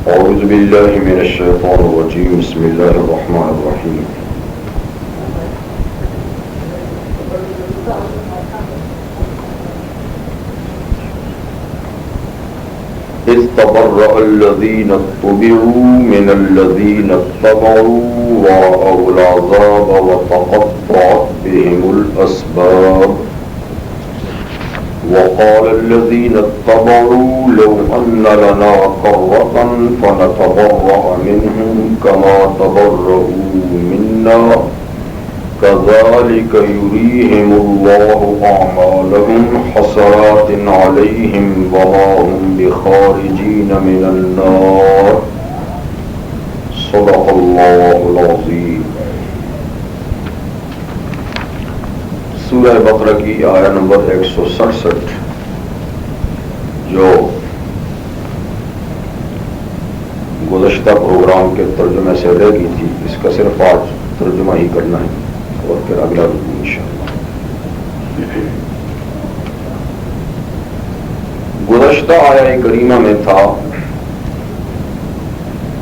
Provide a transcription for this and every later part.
أعوذ بالله من الشيطان الرجيم بسم الله الرحمن الرحيم إذ تبرأ الذين اتبعوا من الذين اتبعوا ورأوا العذاب وتقطعت بهم الأسباب وقال الذين اتبعوا لو أن لنا كرة فنتبرأ منهم كما تبرؤوا منا كذلك يريهم الله أعمالهم حسرات عليهم وما هم بخارجين من النار صدق الله العظيم. سورہ بقرہ کی آیہ نمبر 167 جو گزشتہ پروگرام کے ترجمے سے رہ گئی تھی، اس کا صرف آج ترجمہ ہی کرنا ہے اور پھر اگلا رکوع انشاءاللہ. گزشتہ آیہ کریمہ میں تھا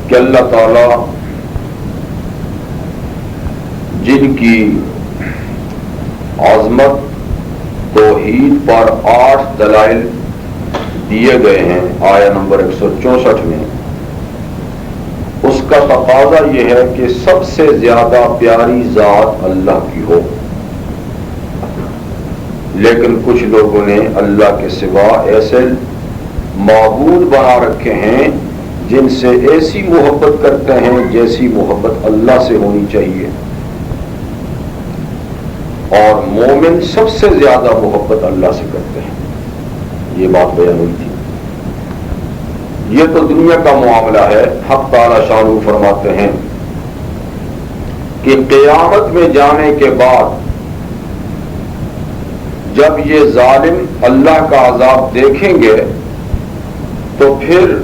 کہ اللہ تعالی جن کی عظمت توحید پر 8 دلائل دیے گئے ہیں آیہ نمبر 164 میں، اس کا تقاضا یہ ہے کہ سب سے زیادہ پیاری ذات اللہ کی ہو، لیکن کچھ لوگوں نے اللہ کے سوا ایسے معبود بنا رکھے ہیں جن سے ایسی محبت کرتے ہیں جیسی محبت اللہ سے ہونی چاہیے، اور مومن سب سے زیادہ محبت اللہ سے کرتے ہیں. یہ بات بیان ہوئی تھی. یہ تو دنیا کا معاملہ ہے. حق تعالی شان فرماتے ہیں کہ قیامت میں جانے کے بعد جب یہ ظالم اللہ کا عذاب دیکھیں گے تو پھر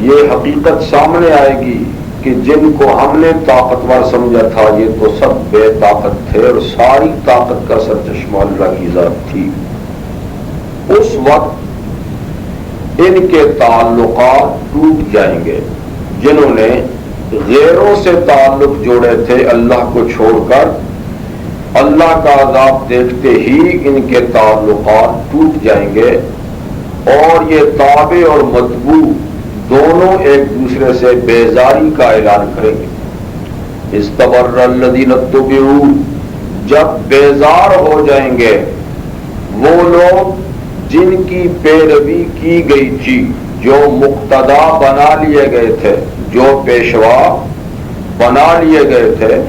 یہ حقیقت سامنے آئے گی کہ جن کو ہم نے طاقتور سمجھا تھا یہ تو سب بے طاقت تھے اور ساری طاقت کا سرچشمہ اللہ کی ذات تھی. اس وقت ان کے تعلقات ٹوٹ جائیں گے. جنہوں نے غیروں سے تعلق جوڑے تھے اللہ کو چھوڑ کر، اللہ کا عذاب دیکھتے ہی ان کے تعلقات ٹوٹ جائیں گے اور یہ تابع اور متبوع دونوں ایک دوسرے سے بیزاری کا اعلان کریں گے. استبر الذین اتبعوا، جب بیزار ہو جائیں گے وہ لوگ جن کی پیروی کی گئی تھی، جو مقتدا بنا لیے گئے تھے، جو پیشوا بنا لیے گئے تھے،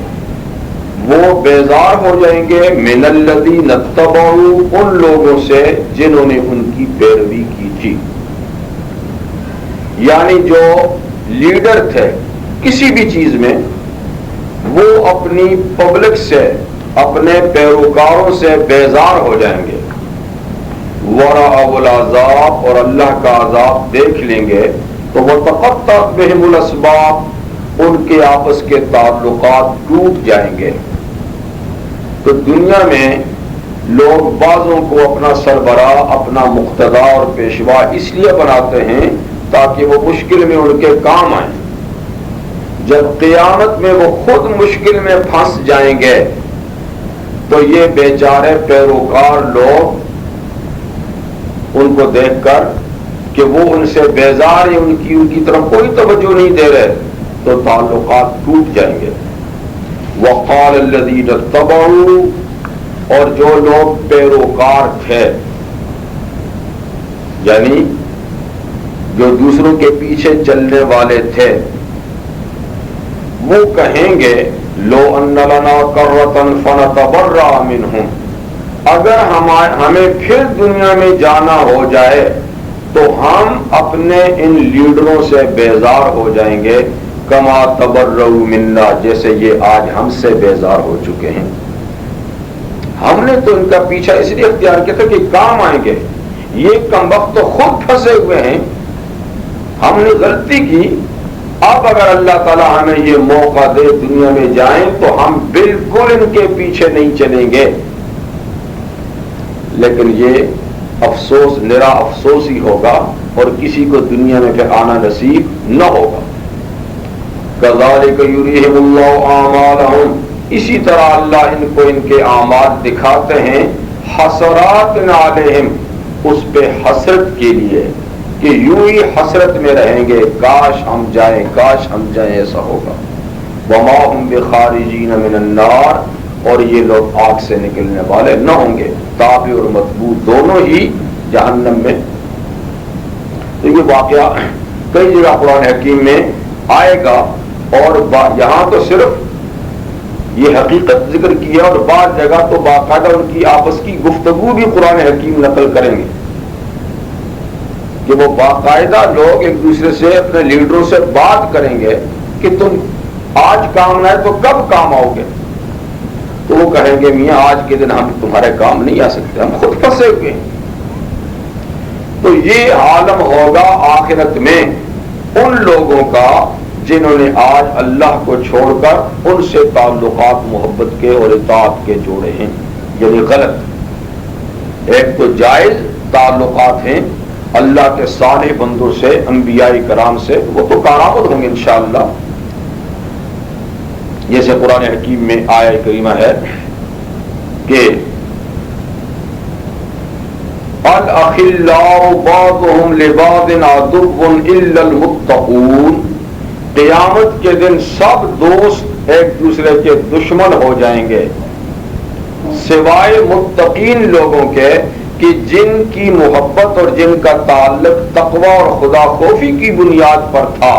وہ بیزار ہو جائیں گے من الذین اتبعوا، ان لوگوں سے جنہوں نے ان کی پیروی کی تھی. یعنی جو لیڈر تھے کسی بھی چیز میں، وہ اپنی پبلک سے، اپنے پیروکاروں سے بیزار ہو جائیں گے. ورأوا العذاب، اور اللہ کا عذاب دیکھ لیں گے تو وتقطعت بهم الاسباب، ان کے آپس کے تعلقات ٹوٹ جائیں گے. تو دنیا میں لوگ بعضوں کو اپنا سربراہ، اپنا مقتدا اور پیشوا اس لیے بناتے ہیں تاکہ وہ مشکل میں ان کے کام آئیں. جب قیامت میں وہ خود مشکل میں پھنس جائیں گے تو یہ بیچارے پیروکار لوگ ان کو دیکھ کر کہ وہ ان سے بیزار ہیں، ان کی طرف کوئی توجہ نہیں دے رہے، تو تعلقات ٹوٹ جائیں گے. وقال الذین اتبعوا، اور جو لوگ پیروکار تھے یعنی جو دوسروں کے پیچھے چلنے والے تھے، وہ کہیں گے لو ان لنا کرۃ فنتبرأ منہم، اگر ہمیں پھر دنیا میں جانا ہو جائے تو ہم اپنے ان لیڈروں سے بیزار ہو جائیں گے، کما تبرؤوا منا، جیسے یہ آج ہم سے بیزار ہو چکے ہیں. ہم نے تو ان کا پیچھا اس لیے اختیار کیا تھا کہ کام آئیں گے، یہ کمبخت تو خود پھنسے ہوئے ہیں، ہم نے غلطی کی. اب اگر اللہ تعالیٰ ہمیں یہ موقع دے دنیا میں جائیں تو ہم بالکل ان کے پیچھے نہیں چلیں گے. لیکن یہ افسوس، نرا افسوس ہی ہوگا اور کسی کو دنیا میں پھر آنا نصیب نہ ہوگا. کذالک یریہم اللہ اعمالہم، اسی طرح اللہ ان کو ان کے اعمال دکھاتے ہیں، حسرات علیہم، اس پہ حسرت کے لیے کہ یوں ہی حسرت میں رہیں گے، کاش ہم جائیں، کاش ہم جائیں، ایسا ہوگا. وما ہم بخارجین من النار، اور یہ لوگ آگ سے نکلنے والے نہ ہوں گے، تابع اور مطبوع دونوں ہی جہنم میں. تو یہ واقعہ کئی جگہ قرآن حکیم میں آئے گا، اور یہاں تو صرف یہ حقیقت ذکر کی ہے، اور بعض جگہ تو باقاعدہ ان کی آپس کی گفتگو بھی قرآن حکیم نقل کریں گے کہ وہ باقاعدہ لوگ ایک دوسرے سے، اپنے لیڈروں سے بات کریں گے کہ تم آج کام نہ ہے تو کب کام آؤ گے؟ تو وہ کہیں گے میاں آج کے دن ہم تمہارے کام نہیں آ سکتے، ہم خود پھنسے ہوئے ہیں. تو یہ عالم ہوگا آخرت میں ان لوگوں کا جنہوں نے آج اللہ کو چھوڑ کر ان سے تعلقات محبت کے اور اطاعت کے جوڑے ہیں، یعنی غلط. ایک تو جائز تعلقات ہیں اللہ کے صالح بندوں سے، انبیاء کرام سے، وہ تو کارآمد ہوں گے انشاءاللہ. جیسے قرآن حکیم میں آیہ کریمہ ہے کہ الاخلاء بعضهم لبعض عدو الا المتقون، قیامت کے دن سب دوست ایک دوسرے کے دشمن ہو جائیں گے سوائے متقین لوگوں کے، کہ جن کی محبت اور جن کا تعلق تقوی اور خدا خوفی کی بنیاد پر تھا،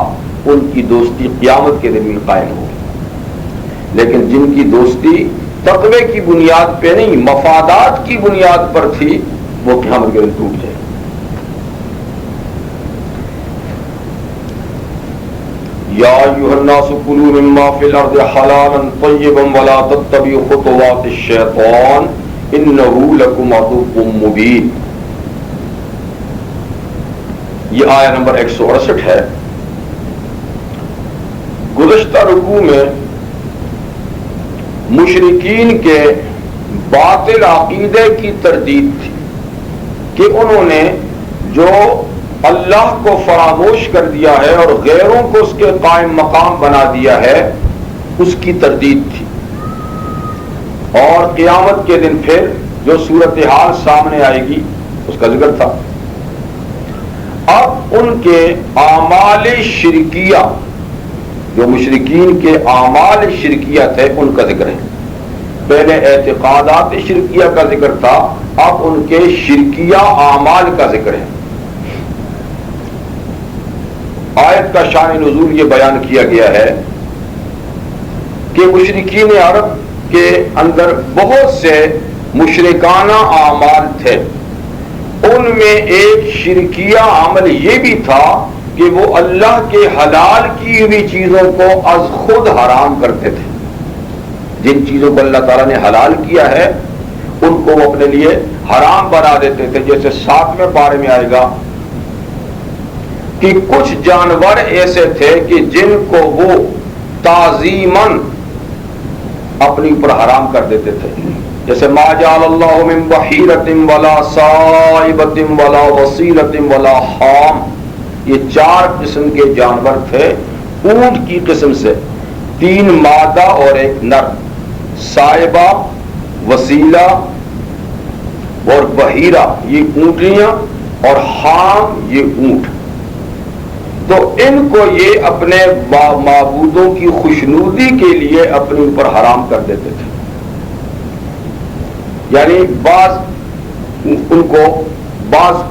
ان کی دوستی قیامت کے دن بھی قائم ہوگی. لیکن جن کی دوستی تقوی کی بنیاد پہ نہیں، مفادات کی بنیاد پر تھی، وہ قیامت کے دن ٹوٹ جائے. یا ایھا الناس کلوا مما فی الارض حلالا طیبا ولا تتبعوا خطوات الشیطان انہ لکم عدو مبین. یہ آیہ نمبر 168 ہے. گزشتہ رکوع میں مشرکین کے باطل عقیدے کی تردید تھی کہ انہوں نے جو اللہ کو فراموش کر دیا ہے اور غیروں کو اس کے قائم مقام بنا دیا ہے، اس کی تردید تھی. اور قیامت کے دن پھر جو صورتحال سامنے آئے گی اس کا ذکر تھا. اب ان کے اعمال شرکیہ، جو مشرکین کے اعمال شرکیہ تھے، ان کا ذکر ہے. پہلے اعتقادات شرکیہ کا ذکر تھا، اب ان کے شرکیہ اعمال کا ذکر ہے. آیت کا شان نزول یہ بیان کیا گیا ہے کہ مشرکین عرب کے اندر بہت سے مشرکانہ اعمال تھے. ان میں ایک شرکیہ عمل یہ بھی تھا کہ وہ اللہ کے حلال کی ہوئی چیزوں کو از خود حرام کرتے تھے. جن چیزوں کو اللہ تعالیٰ نے حلال کیا ہے ان کو وہ اپنے لیے حرام بنا دیتے تھے. جیسے 7ویں پارے میں آئے گا کہ کچھ جانور ایسے تھے کہ جن کو وہ تعظیماً اپنی اوپر حرام کر دیتے تھے. جیسے ما جعل اللہ من بحیرۃ ولا صائبۃ ولا وصیلۃ ولا حام، یہ 4 قسم کے جانور تھے. اونٹ کی قسم سے 3 مادہ اور 1 نر، صائبہ، وسیلہ اور بحیرہ یہ اونٹیاں، اور حام یہ اونٹ. تو ان کو یہ اپنے معبودوں کی خوشنودی کے لیے اپنے اوپر حرام کر دیتے تھے. یعنی بعض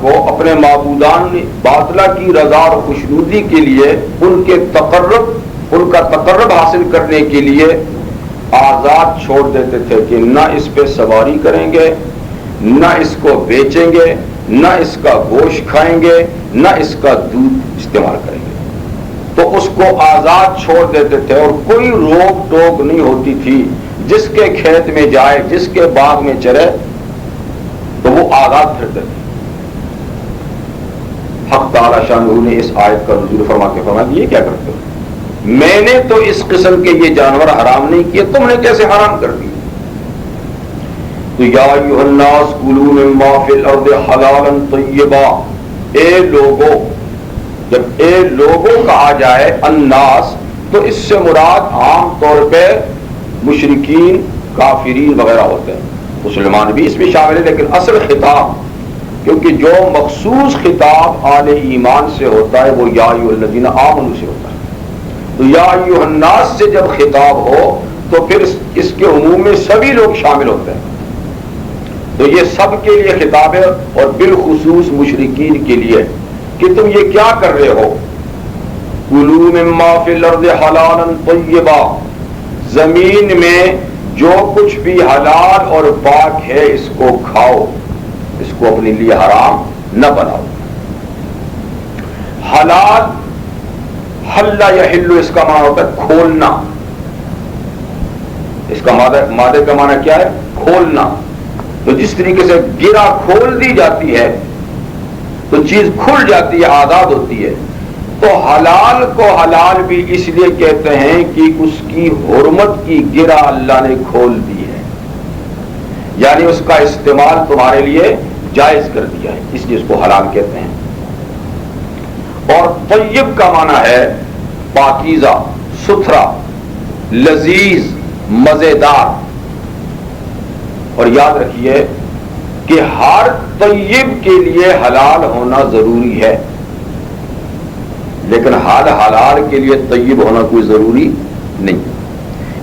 کو اپنے معبودان باطلہ کی رضا اور خوشنودی کے لیے ان کا تقرب حاصل کرنے کے لیے آزاد چھوڑ دیتے تھے کہ نہ اس پہ سواری کریں گے، نہ اس کو بیچیں گے، نہ اس کا گوشت کھائیں گے، نہ اس کا دودھ استعمال کریں گے. تو اس کو آزاد چھوڑ دیتے تھے اور کوئی روک ٹوک نہیں ہوتی تھی. جس کے کھیت میں جائے، جس کے باغ میں چرے تو وہ آزاد پھرتے تھے. حق تعالی شانہ نے اس آیت کا نزول فرما کے فرمایا یہ کیا کرتے ہو؟ میں نے تو اس قسم کے یہ جانور حرام نہیں کیے، تم نے کیسے حرام کر دی؟ تو یا ایھا الناس کلوا مما فی الارض حلالا طیبا، اے لوگوں، جب اے لوگوں کہا جائے الناس تو اس سے مراد عام طور پہ مشرکین، کافرین وغیرہ ہوتے ہیں، مسلمان بھی اس میں شامل ہے، لیکن اصل خطاب، کیونکہ جو مخصوص خطاب آل ایمان سے ہوتا ہے وہ یا ایھا الذین آمنوا سے ہوتا ہے، تو یا ایھا الناس سے جب خطاب ہو تو پھر اس کے عموم میں سبھی لوگ شامل ہوتے ہیں، تو یہ سب کے لیے خطاب ہے، اور بالخصوص مشرکین کے لیے کہ تم یہ کیا کر رہے ہو، کلوا مما فی الارض حلالا طیبا، زمین میں جو کچھ بھی حلال اور پاک ہے اس کو کھاؤ، اس کو اپنے لیے حرام نہ بناؤ۔ حلال، حل یحل، اس کا معنی ہوتا ہے کھولنا، اس کا مادے کا معنی کیا ہے؟ کھولنا۔ تو جس طریقے سے گرہ کھول دی جاتی ہے تو چیز کھل جاتی ہے، آزاد ہوتی ہے، تو حلال کو حلال بھی اس لیے کہتے ہیں کہ اس کی حرمت کی گرہ اللہ نے کھول دی ہے، یعنی اس کا استعمال تمہارے لیے جائز کر دیا ہے، اس لیے اس کو حلال کہتے ہیں۔ اور طیب کا معنی ہے پاکیزہ، ستھرا، لذیذ، مزیدار۔ اور یاد رکھیے کہ ہر طیب کے لیے حلال ہونا ضروری ہے، لیکن ہر حلال کے لیے طیب ہونا کوئی ضروری نہیں،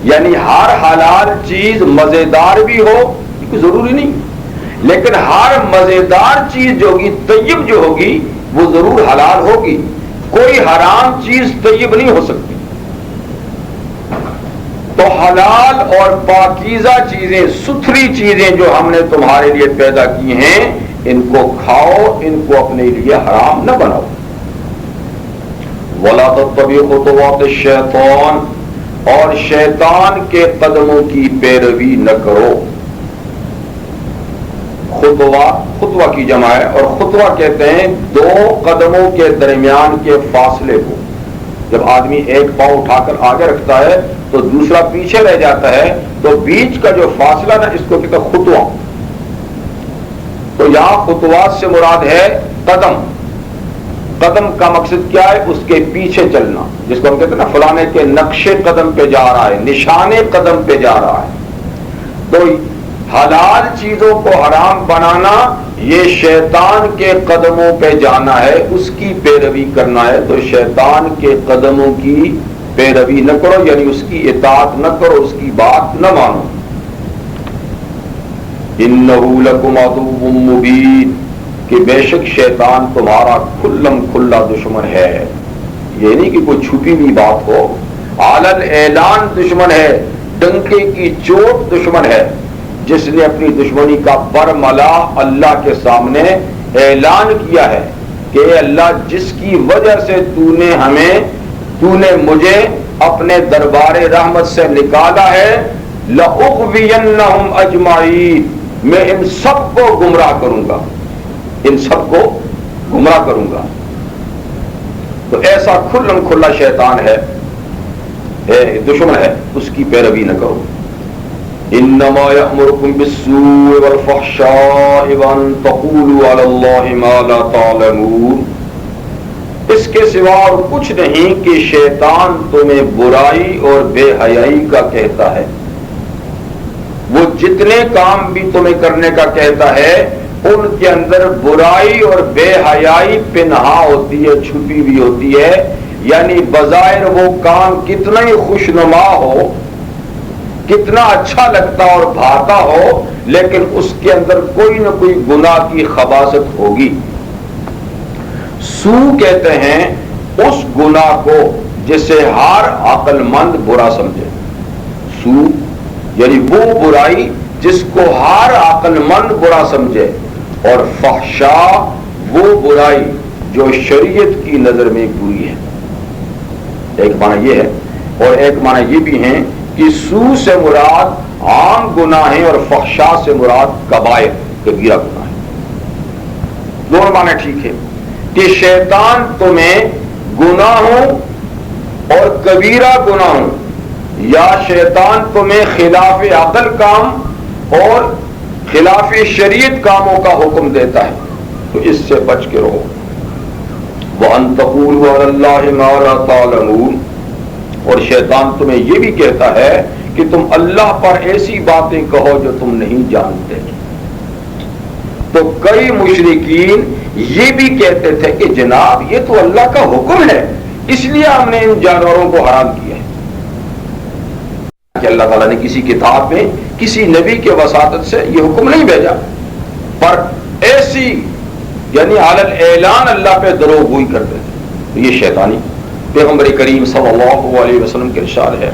یعنی ہر حلال چیز مزیدار بھی ہو یہ کوئی ضروری نہیں، لیکن ہر مزیدار چیز جو ہوگی، طیب جو ہوگی، وہ ضرور حلال ہوگی، کوئی حرام چیز طیب نہیں ہو سکتی۔ تو حلال اور پاکیزہ چیزیں، ستھری چیزیں جو ہم نے تمہارے لیے پیدا کی ہیں، ان کو کھاؤ، ان کو اپنے لیے حرام نہ بناؤ۔ وَلَا تَتَّبِعُوا خُطُوَاتِ الشَّيْطَانِ، اور شیطان کے قدموں کی پیروی نہ کرو۔ خطوہ کی جمع ہے، اور خطوہ کہتے ہیں دو قدموں کے درمیان کے فاصلے کو، جب آدمی ایک پاؤں اٹھا کر آگے رکھتا ہے تو دوسرا پیچھے رہ جاتا ہے، تو بیچ کا جو فاصلہ نا اس کو کہتے ہیں خطوہ۔ تو یہاں خطوات سے مراد ہے قدم۔ قدم کا مقصد کیا ہے؟ اس کے پیچھے چلنا، جس کو ہم کہتے ہیں نا فلانے کے نقشے قدم پہ جا رہا ہے، نشانے قدم پہ جا رہا ہے۔ تو حلال چیزوں کو حرام بنانا یہ شیطان کے قدموں پہ جانا ہے، اس کی پیروی کرنا ہے، تو شیطان کے قدموں کی پیروی نہ کرو، یعنی اس کی اطاعت نہ کرو، اس کی بات نہ مانو۔ انہ لکم عدو مبین، کہ بے شک شیطان تمہارا کھلم کھلا دشمن ہے، یہ نہیں کہ کوئی چھپی ہوئی بات ہو، علن اعلان دشمن ہے، ڈنکے کی چوٹ دشمن ہے، جس نے اپنی دشمنی کا برملا اللہ کے سامنے اعلان کیا ہے کہ اے اللہ، جس کی وجہ سے تو نے مجھے اپنے دربار رحمت سے نکالا ہے، لأغوینہم اجمعین، میں ان سب کو گمراہ کروں گا، ان سب کو گمراہ کروں گا۔ تو ایسا کھلم کھلا شیطان ہے، دشمن ہے، اس کی پیروی نہ کرو۔ انما یأمرکم بالسوء والفحشاء وان تقولوا علی اللہ ما لا تعلمون، اس کے سوا اور کچھ نہیں کہ شیطان تمہیں برائی اور بے حیائی کا کہتا ہے، وہ جتنے کام بھی تمہیں کرنے کا کہتا ہے ان کے اندر برائی اور بے حیائی پنہا ہوتی ہے، چھپی ہوئی ہوتی ہے، یعنی بظاہر وہ کام کتنا ہی خوشنما ہو، کتنا اچھا لگتا اور بھاتا ہو، لیکن اس کے اندر کوئی نہ کوئی گناہ کی خباثت ہوگی۔ سو کہتے ہیں اس گناہ کو جسے ہر عقل مند برا سمجھے، سو یعنی وہ برائی جس کو ہر عقل مند برا سمجھے، اور فحشاء وہ برائی جو شریعت کی نظر میں بری ہے۔ ایک معنی یہ ہے، اور ایک معنی یہ بھی ہے کہ سو سے مراد عام گناہ ہیں اور فحشاء سے مراد کبائر، کبیرہ گناہ ہیں۔ دونوں معنی ٹھیک ہے کہ شیطان تمہیں گناہوں اور کبیرہ گناہوں، یا شیطان تمہیں خلاف عقل کام اور خلاف شریعت کاموں کا حکم دیتا ہے، تو اس سے بچ کے رہو۔ وَأَن تَقُولُوا عَلَى اللَّهِ مَا لَا تَعْلَمُونَ، اور شیطان تمہیں یہ بھی کہتا ہے کہ تم اللہ پر ایسی باتیں کہو جو تم نہیں جانتے۔ تو کئی مشرکین یہ بھی کہتے تھے کہ جناب یہ تو اللہ کا حکم ہے، اس لیے ہم نے ان جانوروں کو حرام کیا ہے، کہ اللہ تعالیٰ نے کسی کتاب میں کسی نبی کے وساطت سے یہ حکم نہیں بھیجا، پر ایسی یعنی علی الاعلان اللہ پہ دروغ گوئی کرتے تھے۔ یہ شیطانی پیغمبر کریم صلی اللہ علیہ وسلم کے ارشاد ہے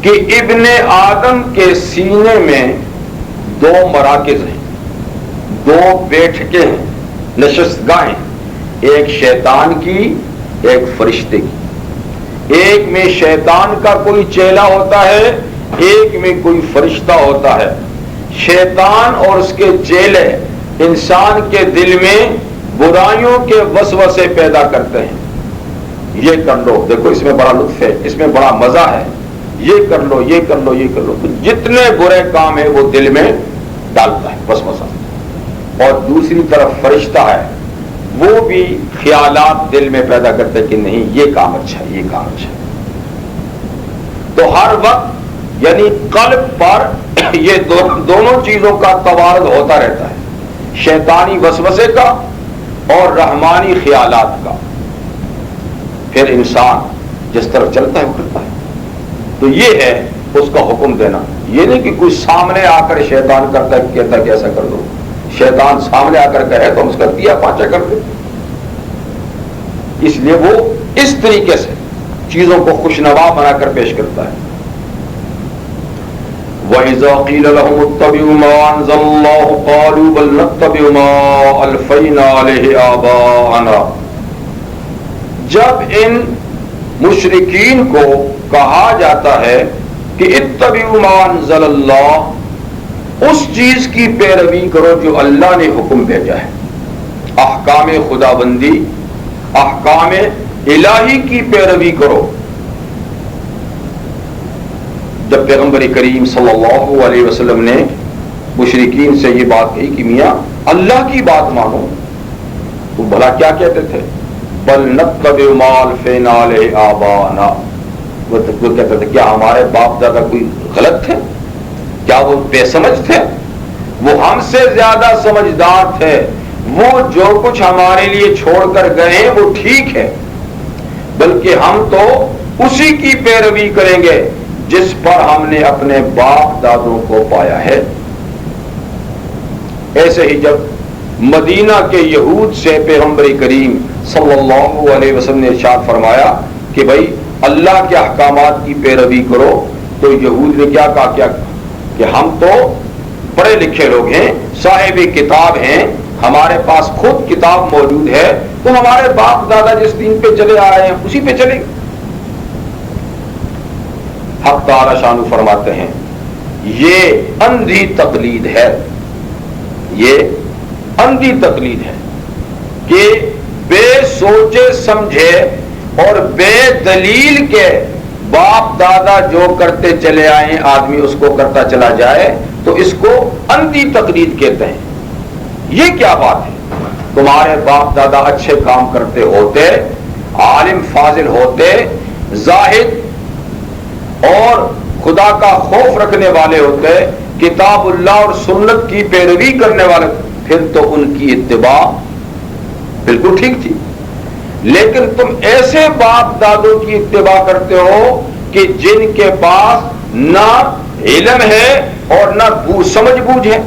کہ ابن آدم کے سینے میں دو مراکز ہیں، دو بیٹھکیں ہیں، نشستگاہیں، ایک شیطان کی ایک فرشتے کی۔ ایک میں شیطان کا کوئی چیلا ہوتا ہے، ایک میں کوئی فرشتہ ہوتا ہے۔ شیطان اور اس کے چیلے انسان کے دل میں برائیوں کے وسوسے پیدا کرتے ہیں۔ یہ کر لو، دیکھو اس میں بڑا لطف ہے، اس میں بڑا مزہ ہے، یہ کر لو، یہ کر لو، یہ کر لو، جتنے برے کام ہیں وہ دل میں ڈالتا ہے وسوسہ۔ اور دوسری طرف فرشتہ ہے، وہ بھی خیالات دل میں پیدا کرتے کہ نہیں یہ کام اچھا ہے، یہ کام اچھا ہے۔ تو ہر وقت یعنی قلب پر یہ دونوں چیزوں کا توارد ہوتا رہتا ہے، شیطانی وسوسے کا اور رحمانی خیالات کا۔ پھر انسان جس طرف چلتا ہے وہ کرتا ہے۔ تو یہ ہے اس کا حکم دینا، یہ نہیں کہ کوئی سامنے آ کر شیطان کرتا ہے کہتا ہے کہ ایسا کر دو۔ شیطان سامنے آ کر کہے تو ہم اس کا دیا پانچا کر دیں۔ اس لیے وہ اس طریقے سے چیزوں کو خوشنوا بنا کر پیش کرتا ہے۔ وَإِذَا قِيلَ لَهُمُ اتَّبِعُوا مَا أَنزَلَ اللَّهُ قَالُوا بَلْ نَتَّبِعُ مَا أَلْفَيْنَا عَلَيْهِ آبَاءَنَا، جب ان مشرکین کو کہا جاتا ہے کہ اتبعوا ما انزل اللہ، اس چیز کی پیروی کرو جو اللہ نے حکم بھیجا ہے، احکام خداوندی، احکام الہی کی پیروی کرو۔ جب پیغمبر کریم صلی اللہ علیہ وسلم نے مشرکین سے یہ بات کہی کہ میاں اللہ کی بات مانو، تو بھلا کیا کہتے تھے؟ بل نتبع ما الفینا علیہ آباءنا، وہ کہتے تھے کیا ہمارے باپ دادا کوئی غلط تھے؟ کیا وہ بے سمجھ تھے؟ وہ ہم سے زیادہ سمجھدار تھے، وہ جو کچھ ہمارے لیے چھوڑ کر گئے وہ ٹھیک ہے، بلکہ ہم تو اسی کی پیروی کریں گے جس پر ہم نے اپنے باپ دادوں کو پایا ہے۔ ایسے ہی جب مدینہ کے یہود سے پیغمبر کریم صلی اللہ علیہ وسلم نے ارشاد فرمایا کہ بھائی اللہ کے احکامات کی پیروی کرو، تو یہود نے کیا کہا کہ ہم تو پڑھے لکھے لوگ ہیں، صاحب کتاب ہیں، ہمارے پاس خود کتاب موجود ہے، تو ہمارے باپ دادا جس دین پہ چلے آ رہے ہیں اسی پہ چلیں۔ حق تعالی شانو فرماتے ہیں یہ اندھی تقلید ہے، یہ اندھی تقلید ہے کہ بے سوچے سمجھے اور بے دلیل کے باپ دادا جو کرتے چلے آئے آدمی اس کو کرتا چلا جائے، تو اس کو اندھی تقلید کہتے ہیں۔ یہ کیا بات ہے؟ تمہارے باپ دادا اچھے کام کرتے ہوتے، عالم فاضل ہوتے، زاہد اور خدا کا خوف رکھنے والے ہوتے، کتاب اللہ اور سنت کی پیروی کرنے والے، پھر تو ان کی اتباع بالکل ٹھیک تھی۔ لیکن تم ایسے باپ دادوں کی اتباع کرتے ہو کہ جن کے پاس نہ علم ہے اور نہ سمجھ بوجھ ہے۔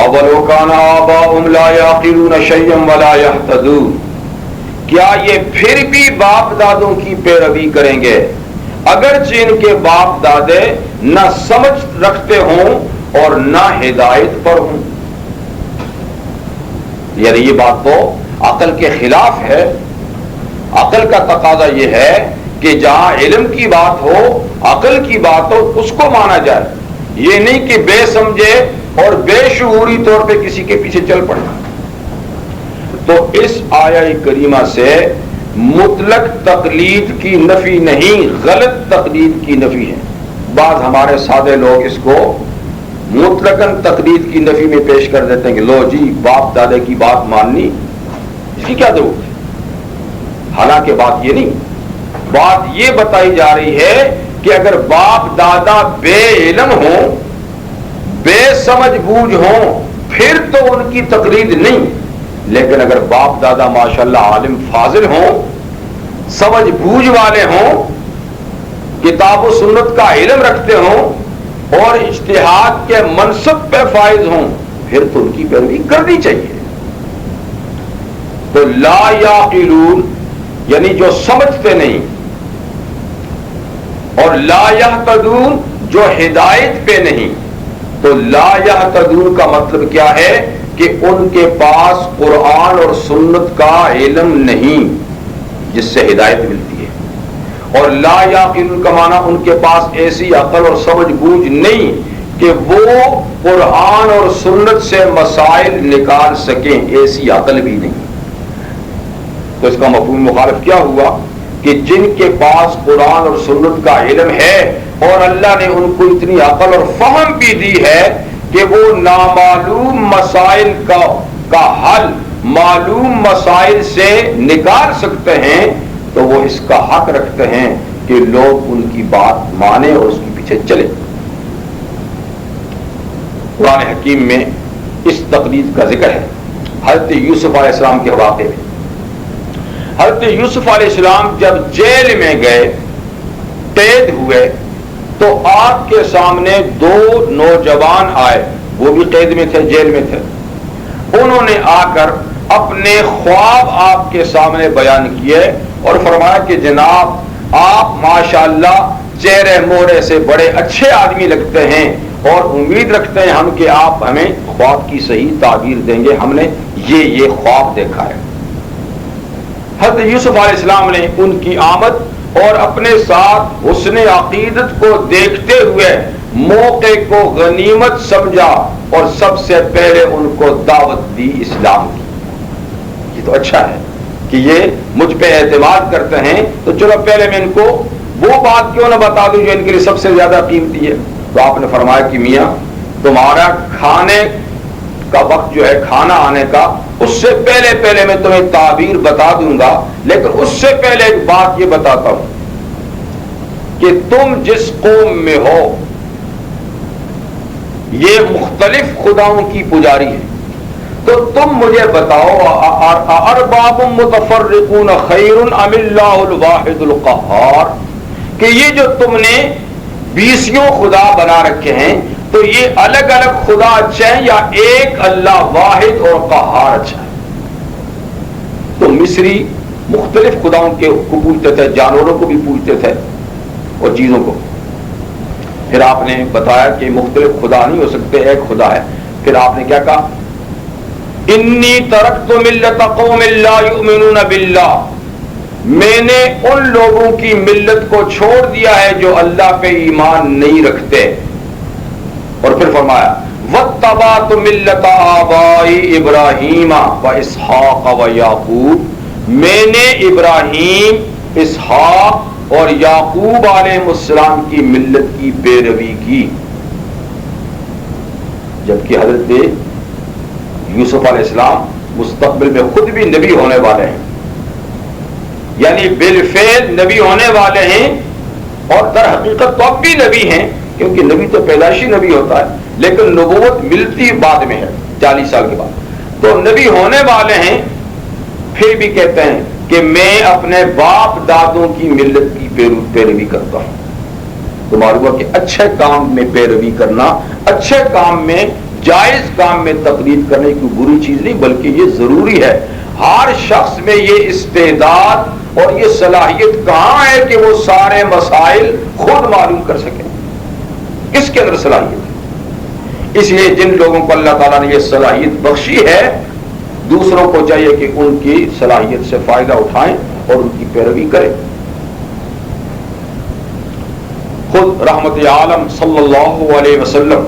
اولو کان آباؤہم لا یعقلون شیئا ولا یہتدون، کیا یہ پھر بھی باپ دادوں کی پیروی کریں گے اگرچہ ان کے باپ دادے نہ سمجھ رکھتے ہوں اور نہ ہدایت پر ہوں؟ یعنی یہ بات تو عقل کے خلاف ہے۔ عقل کا تقاضا یہ ہے کہ جہاں علم کی بات ہو، عقل کی بات ہو، اس کو مانا جائے، یہ نہیں کہ بے سمجھے اور بے شعوری طور پہ کسی کے پیچھے چل پڑنا۔ تو اس آیہ کریمہ سے مطلق تقلید کی نفی نہیں، غلط تقلید کی نفی ہے۔ بعض ہمارے سادے لوگ اس کو مطلقاً تقلید کی نفی میں پیش کر دیتے ہیں کہ لو جی باپ دادے کی بات ماننی اس کی کیا ضرورت ہے؟ حالانکہ بات یہ نہیں، بات یہ بتائی جا رہی ہے کہ اگر باپ دادا بے علم ہوں، بے سمجھ بوجھ ہوں، پھر تو ان کی تقلید نہیں، لیکن اگر باپ دادا ماشاءاللہ عالم فاضل ہوں، سمجھ بوجھ والے ہوں، کتاب و سنت کا علم رکھتے ہوں اور اجتہاد کے منصب پہ فائز ہوں، پھر تو ان کی پیروی کرنی چاہیے۔ تو لا یعقلون یعنی جو سمجھتے نہیں، اور لا یہتدون جو ہدایت پہ نہیں۔ تو لا یہتدون کا مطلب کیا ہے کہ ان کے پاس قرآن اور سنت کا علم نہیں جس سے ہدایت ملتی ہے، اور لا یعقلون کا معنی ان کے پاس ایسی عقل اور سمجھ بوجھ نہیں کہ وہ قرآن اور سنت سے مسائل نکال سکیں، ایسی عقل بھی نہیں۔ تو اس کا مفہوم مخالف کیا ہوا کہ جن کے پاس قرآن اور سنت کا علم ہے اور اللہ نے ان کو اتنی عقل اور فہم بھی دی ہے کہ وہ نامعلوم مسائل کا حل معلوم مسائل سے نکال سکتے ہیں، تو وہ اس کا حق رکھتے ہیں کہ لوگ ان کی بات مانیں اور اس کے پیچھے چلیں۔ قرآن حکیم میں اس تقلید کا ذکر ہے حضرت یوسف علیہ السلام کے واقعے میں۔ حضرت یوسف علیہ السلام جب جیل میں گئے، قید ہوئے، تو آپ کے سامنے دو نوجوان آئے، وہ بھی قید میں تھے، جیل میں تھے۔ انہوں نے آ کر اپنے خواب آپ کے سامنے بیان کیے اور فرمایا کہ جناب آپ ماشاءاللہ چہرے مورے سے بڑے اچھے آدمی لگتے ہیں اور امید رکھتے ہیں ہم کہ آپ ہمیں خواب کی صحیح تعبیر دیں گے، ہم نے یہ خواب دیکھا ہے۔ حضرت یوسف علیہ السلام نے ان کی آمد اور اپنے ساتھ حسن عقیدت کو دیکھتے ہوئے موقع کو غنیمت سمجھا اور سب سے پہلے ان کو دعوت دی اسلام کی۔ یہ تو اچھا ہے کہ یہ مجھ پہ اعتماد کرتے ہیں، تو چلو پہلے میں ان کو وہ بات کیوں نہ بتا دوں جو ان کے لیے سب سے زیادہ قیمتی ہے۔ تو آپ نے فرمایا کہ میاں تمہارا کھانے کا وقت جو ہے، کھانا آنے کا، اس سے پہلے میں تمہیں تعبیر بتا دوں گا، لیکن اس سے پہلے ایک بات یہ بتاتا ہوں کہ تم جس قوم میں ہو یہ مختلف خداؤں کی پجاری ہے، تو تم مجھے بتاؤ ارباب متفرقون خیر ام اللہ الواحد القہار، کہ یہ جو تم نے 20 خدا بنا رکھے ہیں، تو یہ الگ الگ خدا اچھے ہیں یا ایک اللہ واحد اور قہار اچھا ہے؟ تو مصری مختلف خداؤں کو پوجتے تھے، جانوروں کو بھی پوجتے تھے اور چیزوں کو۔ پھر آپ نے بتایا کہ مختلف خدا نہیں ہو سکتے، ایک خدا ہے۔ پھر آپ نے کیا کہا؟ انی ترکت ملت قوم لا یؤمنون باللہ، میں نے ان لوگوں کی ملت کو چھوڑ دیا ہے جو اللہ پہ ایمان نہیں رکھتے۔ اور پھر فرمایا واتبعت ملت آبائی ابراہیم و اسحاق و یعقوب، میں نے ابراہیم، اسحاق اور یعقوب علیہ السلام کی ملت کی پیروی کی۔ جبکہ حضرت یوسف علیہ السلام مستقبل میں خود بھی نبی ہونے والے ہیں، یعنی بالفعل نبی ہونے والے ہیں، اور در حقیقت تو اب بھی نبی ہیں، کیونکہ نبی تو پیدائشی نبی ہوتا ہے، لیکن نبوت ملتی بعد میں ہے 40 سال کے بعد، تو نبی ہونے والے ہیں۔ پھر بھی کہتے ہیں کہ میں اپنے باپ دادوں کی ملت کی پیروی کرتا ہوں۔ تو معلوم ہوا کہ اچھے کام میں پیروی کرنا، اچھے کام میں، جائز کام میں تقلید کرنے کی بری چیز نہیں، بلکہ یہ ضروری ہے۔ ہر شخص میں یہ استعداد اور یہ صلاحیت کہاں ہے کہ وہ سارے مسائل خود معلوم کر سکے؟ کس کے اندر صلاحیت ہے؟ اس لیے جن لوگوں کو اللہ تعالیٰ نے یہ صلاحیت بخشی ہے، دوسروں کو چاہیے کہ ان کی صلاحیت سے فائدہ اٹھائیں اور ان کی پیروی کریں۔ خود رحمت عالم صلی اللہ علیہ وسلم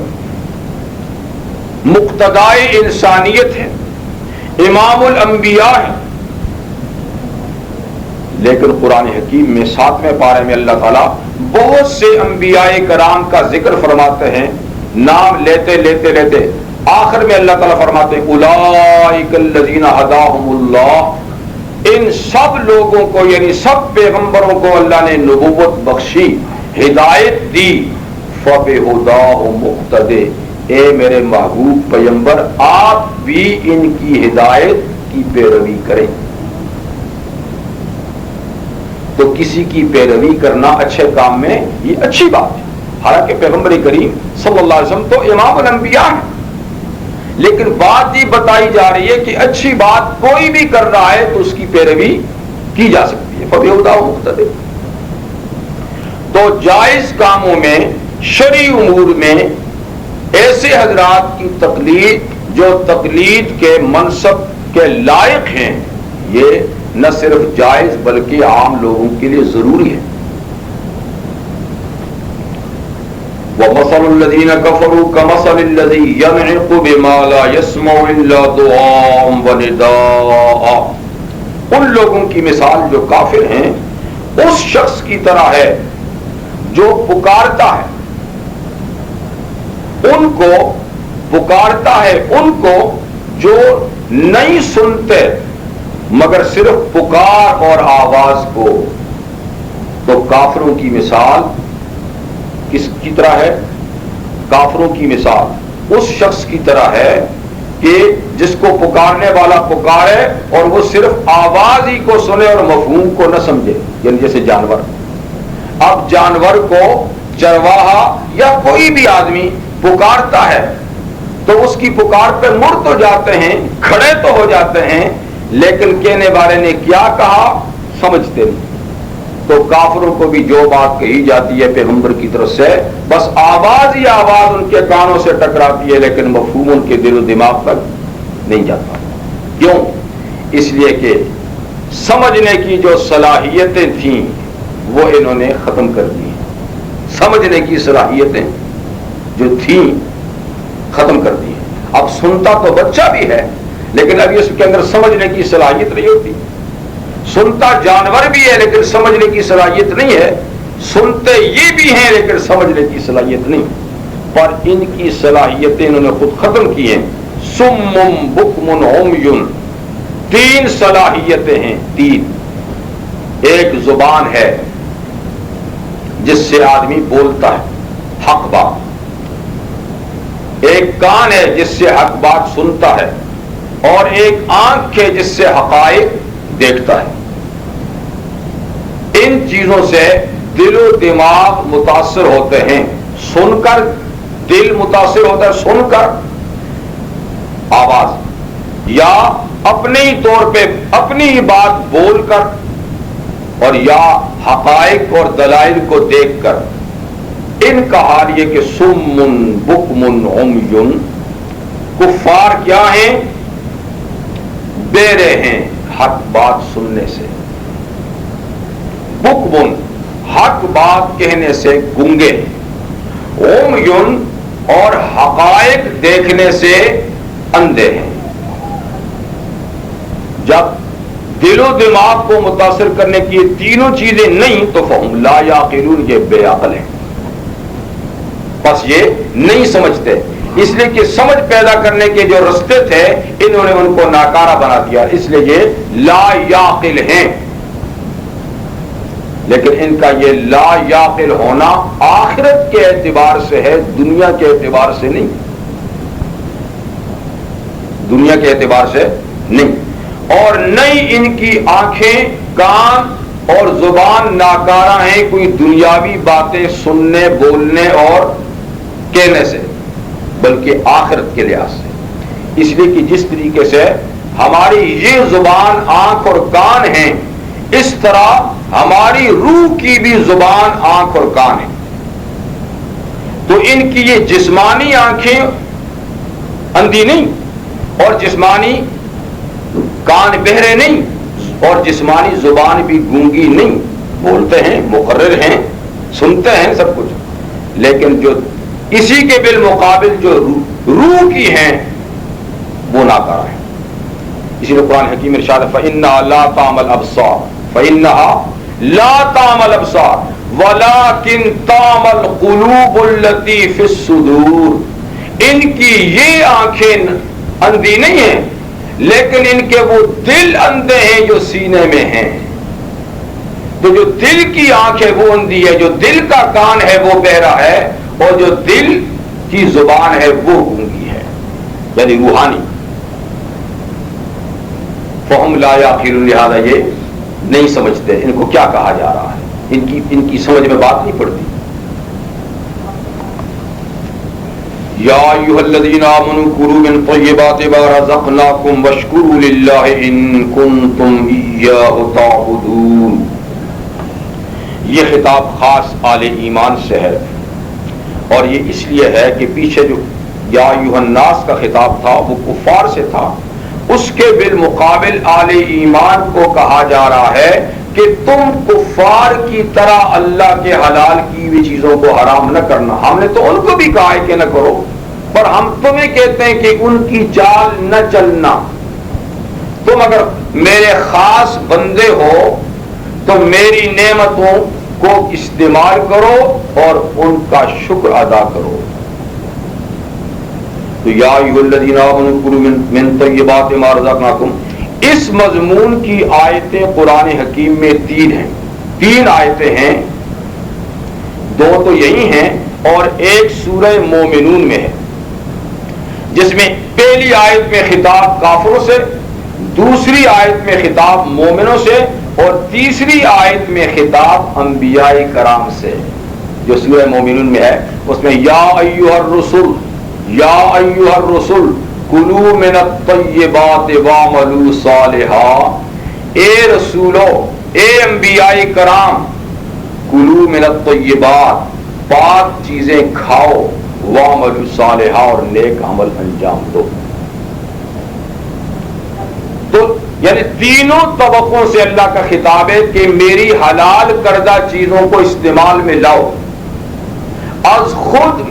مقتدائے انسانیت ہے، امام الانبیاء ہے، لیکن قرآن حکیم میں 7ویں پارے میں اللہ تعالیٰ بہت سے انبیاء کرام کا ذکر فرماتے ہیں، نام لیتے لیتے لیتے آخر میں اللہ تعالیٰ فرماتے ہیں اولئک الذین ھداھم اللہ ان سب لوگوں کو یعنی سب پیغمبروں کو اللہ نے نبوت بخشی، ہدایت دی، فَبِهُدَاهُ مُقْتَدِي، اے میرے محبوب پیغمبر آپ بھی ان کی ہدایت کی پیروی کریں۔ تو کسی کی پیروی کرنا اچھے کام میں یہ اچھی بات ہے، حالانکہ پیغمبر کریم صلی اللہ علیہ وسلم تو امام الانبیاء ہیں، لیکن بات یہ بتائی جا رہی ہے کہ اچھی بات کوئی بھی کر رہا ہے تو اس کی پیروی کی جا سکتی ہے، فَبِهُدَاهُ مُقْتَدِي۔ تو جائز کاموں میں، شرعی امور میں ایسے حضرات کی تقلید جو تقلید کے منصب کے لائق ہیں، یہ نہ صرف جائز بلکہ عام لوگوں کے لیے ضروری ہے۔ وَمَثَلُ الَّذِينَ كَفَرُوا كَمَثَلِ الَّذِي يَنْعِقُ بِمَا لَا يَسْمَعُ إِلَّا دُعَاءً وَنِدَاءً، ان لوگوں کی مثال جو کافر ہیں اس شخص کی طرح ہے جو پکارتا ہے، ان کو پکارتا ہے، ان کو جو نہیں سنتے مگر صرف پکار اور آواز کو۔ تو کافروں کی مثال کس کی طرح ہے؟ کافروں کی مثال اس شخص کی طرح ہے کہ جس کو پکارنے والا پکارے اور وہ صرف آواز ہی کو سنے اور مفہوم کو نہ سمجھے، یعنی جیسے جانور۔ اب جانور کو چرواہا یا کوئی بھی آدمی پکارتا ہے تو اس کی پکار پہ مڑ تو جاتے ہیں، کھڑے تو ہو جاتے ہیں، لیکن کہنے والے نے کیا کہا سمجھتے نہیں۔ تو کافروں کو بھی جو بات کہی جاتی ہے پیغمبر کی طرف سے بس آواز ہی آواز ان کے کانوں سے ٹکراتی ہے، لیکن مفہوم ان کے دل و دماغ تک نہیں جاتا۔ کیوں؟ اس لیے کہ سمجھنے کی جو صلاحیتیں تھیں وہ انہوں نے ختم کر دی، سمجھنے کی صلاحیتیں جو تھیں ختم کر دی۔ اب سنتا تو بچہ بھی ہے لیکن ابھی اس کے اندر سمجھنے کی صلاحیت نہیں ہوتی۔ سنتا جانور بھی ہے لیکن سمجھنے کی صلاحیت نہیں ہے، سنتے یہ بھی ہیں لیکن سمجھنے کی صلاحیت نہیں، پر ان کی صلاحیتیں انہوں نے خود ختم کی ہیں۔ سم بکم عمی، تین صلاحیتیں ہیں، تین۔ ایک زبان ہے جس سے آدمی بولتا ہے حق بات، ایک کان ہے جس سے حق بات سنتا ہے، اور ایک آنکھ ہے جس سے حقائق دیکھتا ہے۔ ان چیزوں سے دل و دماغ متاثر ہوتے ہیں، سن کر دل متاثر ہوتا ہے، سن کر آواز، یا اپنے ہی طور پہ اپنی ہی بات بول کر، اور یا حقائق اور دلائل کو دیکھ کر۔ ان کا حال یہ کہ سم بکم عمی، کفار کیا ہیں؟ بہرے ہیں حق بات سننے سے، بکم حق بات کہنے سے گونگے، عمی اور حقائق دیکھنے سے اندھے ہیں۔ جب دل و دماغ کو متاثر کرنے کی یہ تینوں چیزیں نہیں تو فہم لا یعقلون، یہ بے عقل ہیں، بس یہ نہیں سمجھتے۔ اس لیے کہ سمجھ پیدا کرنے کے جو رستے تھے انہوں نے ان کو ناکارہ بنا دیا، اس لیے یہ لا یعقل ہیں۔ لیکن ان کا یہ لا یعقل ہونا آخرت کے اعتبار سے ہے، دنیا کے اعتبار سے نہیں، دنیا کے اعتبار سے نہیں۔ اور نہیں ان کی آنکھیں، کان اور زبان ناکارہ ہیں کوئی دنیاوی باتیں سننے، بولنے اور کہنے سے، بلکہ آخرت کے لحاظ سے۔ اس لیے کہ جس طریقے سے ہماری یہ زبان، آنکھ اور کان ہیں، اس طرح ہماری روح کی بھی زبان، آنکھ اور کان ہے۔ تو ان کی یہ جسمانی آنکھیں اندھی نہیں، اور جسمانی کان بہرے نہیں، اور جسمانی زبان بھی گونگی نہیں، بولتے ہیں، مقرر ہیں، سنتے ہیں سب کچھ، لیکن جو اسی کے بالمقابل جو روح کی ہیں وہ ناکارہ ہیں۔ اسی لیے قرآن حکیم ارشاد ہے فَإِنَّهَا لَا تَعْمَى الْأَبْصَارُ فَإِنَّهَا لَا تَعْمَى الْأَبْصَارُ وَلَكِنْ تَعْمَى الْقُلُوبُ الَّتِي فِي الصُّدُورِ، ان کی یہ آنکھیں اندھی نہیں ہیں لیکن ان کے وہ دل اندھے ہیں جو سینے میں ہیں. تو جو دل کی آنکھ ہے وہ اندھی ہے، جو دل کا کان ہے وہ بہرا ہے، اور جو دل کی زبان ہے وہ گونگی ہے، یعنی روحانی. فہم لا یعقلون، لہذا یہ نہیں سمجھتے ان کو کیا کہا جا رہا ہے، ان کی سمجھ میں بات نہیں پڑتی. یا ایھا الذین آمنوا کلوا من طیبات ما رزقناکم واشکروا للہ ان کنتم ایاہ تعبدون. یہ خطاب خاص آل ایمان سے ہے، اور یہ اس لیے ہے کہ پیچھے جو یا ایھا الناس کا خطاب تھا وہ کفار سے تھا، اس کے بالمقابل آل ایمان کو کہا جا رہا ہے کہ تم کفار کی طرح اللہ کے حلال کی ہوئی چیزوں کو حرام نہ کرنا. ہم نے تو ان کو بھی کہا ہے کہ نہ کرو، پر ہم تمہیں کہتے ہیں کہ ان کی چال نہ چلنا. تم اگر میرے خاص بندے ہو تو میری نعمتوں کو استعمال کرو اور ان کا شکر ادا کرو. تو یا ایھا الذین آمنوا کلوا من طیبات ما رزقناکم، اس مضمون کی آیتیں قرآن حکیم میں 3 ہیں. 3 آیتیں ہیں، 2 تو یہی ہیں اور ایک سورہ مومنون میں ہے، جس میں پہلی آیت میں خطاب کافروں سے، دوسری آیت میں خطاب مومنوں سے، اور تیسری آیت میں خطاب انبیاء کرام سے. جو سورہ مومنون میں ہے اس میں یا ایھا الرسل، یا ایھا الرسل کلوا من الطیبات واعملوا صالحا، اے رسولو، اے انبیاء کرام، کلوا من الطیبات، پاک چیزیں کھاؤ، واعملوا صالحا، اور نیک عمل انجام دو. تو یعنی تینوں طبقوں سے اللہ کا خطاب ہے کہ میری حلال کردہ چیزوں کو استعمال میں لاؤ. از خود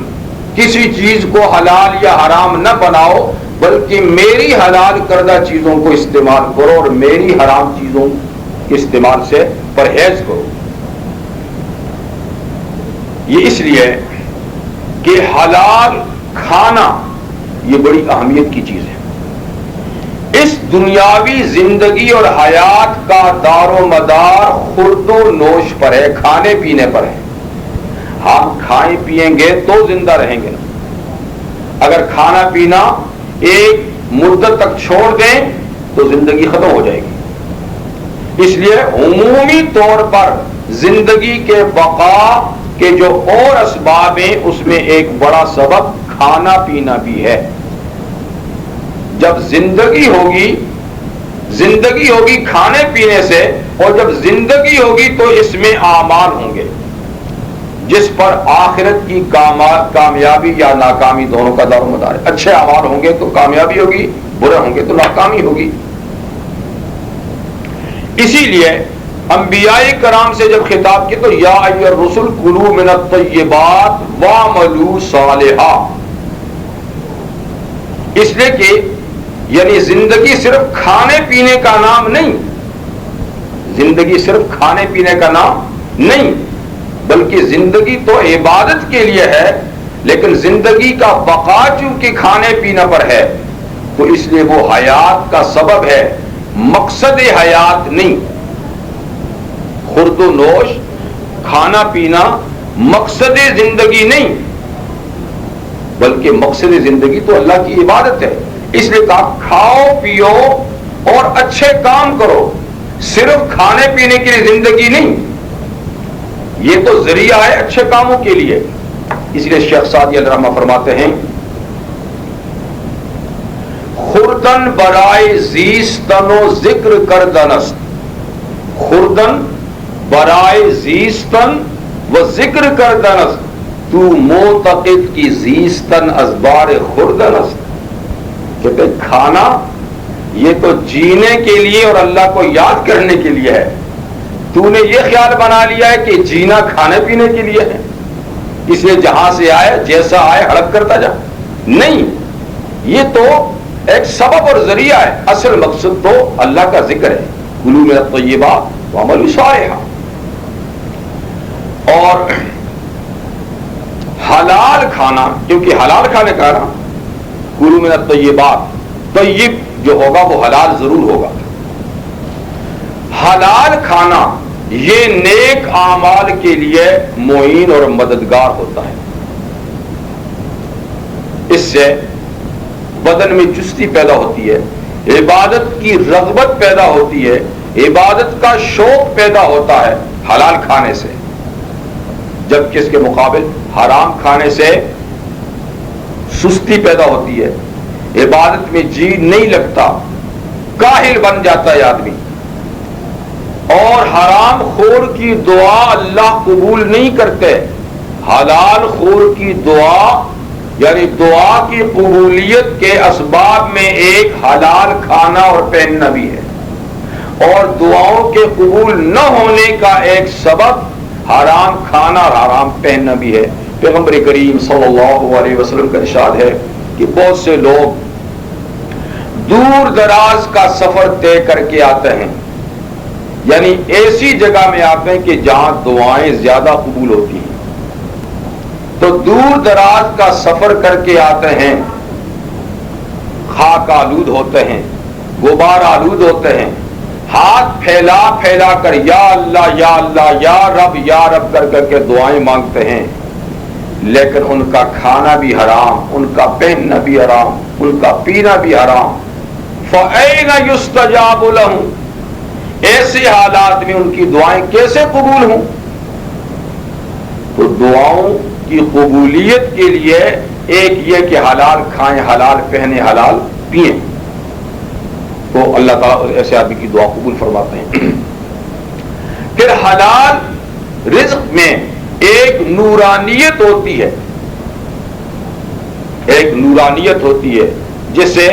کسی چیز کو حلال یا حرام نہ بناؤ، بلکہ میری حلال کردہ چیزوں کو استعمال کرو اور میری حرام چیزوں کے استعمال سے پرہیز کرو. یہ اس لیے کہ حلال کھانا یہ بڑی اہمیت کی چیز ہے. اس دنیاوی زندگی اور حیات کا دار و مدار خورد و نوش پر ہے، کھانے پینے پر ہے. ہم کھائیں پیئیں گے تو زندہ رہیں گے. اگر کھانا پینا ایک مدت تک چھوڑ دیں تو زندگی ختم ہو جائے گی. اس لیے عمومی طور پر زندگی کے بقا کے جو اور اسباب ہیں اس میں ایک بڑا سبب کھانا پینا بھی ہے. جب زندگی ہوگی کھانے پینے سے، اور جب زندگی ہوگی تو اس میں اعمال ہوں گے جس پر آخرت کی کامیابی یا ناکامی دونوں کا دار و مدار ہے. اچھے اعمال ہوں گے تو کامیابی ہوگی، برے ہوں گے تو ناکامی ہوگی. اسی لیے انبیاء کرام سے جب خطاب کیا تو یا ایھا الرسل کلوا من الطیبات واعملوا صالحا، اس لیے کہ یعنی زندگی صرف کھانے پینے کا نام نہیں، زندگی صرف کھانے پینے کا نام نہیں، بلکہ زندگی تو عبادت کے لیے ہے، لیکن زندگی کا بقا چونکہ کھانے پینے پر ہے تو اس لیے وہ حیات کا سبب ہے، مقصد حیات نہیں. خورد و نوش، کھانا پینا مقصد زندگی نہیں، بلکہ مقصد زندگی تو اللہ کی عبادت ہے. اس لیے کہا کھاؤ پیو اور اچھے کام کرو، صرف کھانے پینے کے لیے زندگی نہیں. یہ تو ذریعہ ہے اچھے کاموں کے لیے. اس لیے شیخ سعدی علیہ رحمہ فرماتے ہیں خوردن برائے زیستن و ذکر کردنست، خوردن برائے زیستن و ذکر کردنست، تو معتقد کی زیستن ازبار خوردنست. کہتے کھانا یہ تو جینے کے لیے اور اللہ کو یاد کرنے کے لیے ہے، تو نے یہ خیال بنا لیا ہے کہ جینا کھانے پینے کے لیے ہے، اس لیے جہاں سے آئے جیسا آئے ہڑپ کرتا جا. نہیں، یہ تو ایک سبب اور ذریعہ ہے، اصل مقصد تو اللہ کا ذکر ہے. کلوا من الطیبات واعملوا صالحا. اور حلال کھانا، کیونکہ حلال کھانے کا نا کلوا من الطیبات، طیب جو ہوگا وہ حلال ضرور ہوگا۔ حلال کھانا یہ نیک اعمال کے لیے معین اور مددگار ہوتا ہے، اس سے بدن میں چستی پیدا ہوتی ہے، عبادت کی رغبت پیدا ہوتی ہے، عبادت کا شوق پیدا ہوتا ہے حلال کھانے سے، جبکہ اس کے مقابل حرام کھانے سے سستی پیدا ہوتی ہے، عبادت میں جی نہیں لگتا، کاہل بن جاتا ہے آدمی، اور حرام خور کی دعا اللہ قبول نہیں کرتے۔ حلال خور کی دعا یعنی دعا کی قبولیت کے اسباب میں ایک حلال کھانا اور پہننا بھی ہے، اور دعاؤں کے قبول نہ ہونے کا ایک سبب حرام کھانا اور حرام پہننا بھی ہے۔ پیغمبر کریم صلی اللہ علیہ وسلم کا ارشاد ہے کہ بہت سے لوگ دور دراز کا سفر طے کر کے آتے ہیں، یعنی ایسی جگہ میں آتے ہیں کہ جہاں دعائیں زیادہ قبول ہوتی ہیں، تو دور دراز کا سفر کر کے آتے ہیں، خاک آلود ہوتے ہیں، غبار آلود ہوتے ہیں، ہاتھ پھیلا پھیلا کر یا اللہ یا اللہ یا رب کر کر کے دعائیں مانگتے ہیں، لیکن ان کا کھانا بھی حرام، ان کا پہننا بھی حرام، ان کا پینا بھی حرام۔ فَأَيْنَ يُسْتَجَابُ لَهُمْ، ایسے حالات میں ان کی دعائیں کیسے قبول ہوں؟ تو دعاؤں کی قبولیت کے لیے ایک یہ کہ حلال کھائیں، حلال پہنیں، حلال پئیں، تو اللہ تعالیٰ ایسے آدمی کی دعا قبول فرماتے ہیں۔ پھر حلال رزق میں ایک نورانیت ہوتی ہے، ایک نورانیت ہوتی ہے جسے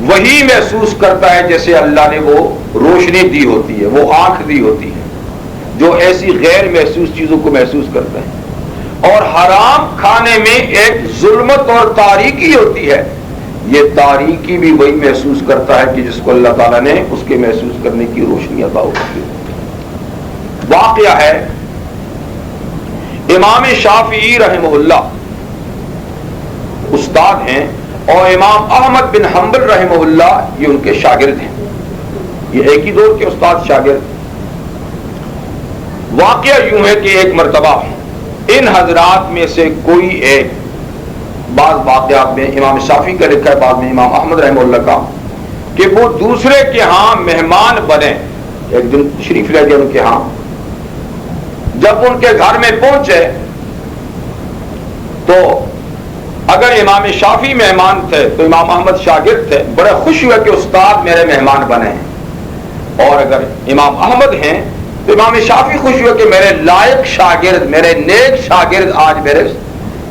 وہی محسوس کرتا ہے، جیسے اللہ نے وہ روشنی دی ہوتی ہے، وہ آنکھ دی ہوتی ہے جو ایسی غیر محسوس چیزوں کو محسوس کرتا ہے۔ اور حرام کھانے میں ایک ظلمت اور تاریکی ہوتی ہے، یہ تاریکی بھی وہی محسوس کرتا ہے کہ جس کو اللہ تعالیٰ نے اس کے محسوس کرنے کی روشنی عطا ہوتی ہے۔ واقعہ ہے امام شافعی رحمہ اللہ استاد ہیں، اور امام احمد بن حنبل رحمہ اللہ یہ ان کے شاگرد ہیں، یہ ایک ہی دور کے استاد شاگرد۔ واقعہ یوں ہے کہ ایک مرتبہ ان حضرات میں سے کوئی ایک، بعض واقعات میں امام شافعی کا لکھا ہے، بعض میں امام احمد رحمہ اللہ کا، کہ وہ دوسرے کے ہاں مہمان بنے، ایک دن تشریف لے گئے ان کے ہاں، جب ان کے گھر میں پہنچے تو اگر امام شافعی مہمان تھے تو امام احمد شاگرد تھے، بڑے خوش ہوئے کہ استاد میرے مہمان بنے ہیں، اور اگر امام احمد ہیں تو امام شافعی خوش ہوئے کہ میرے لائق شاگرد، میرے نیک شاگرد آج میرے،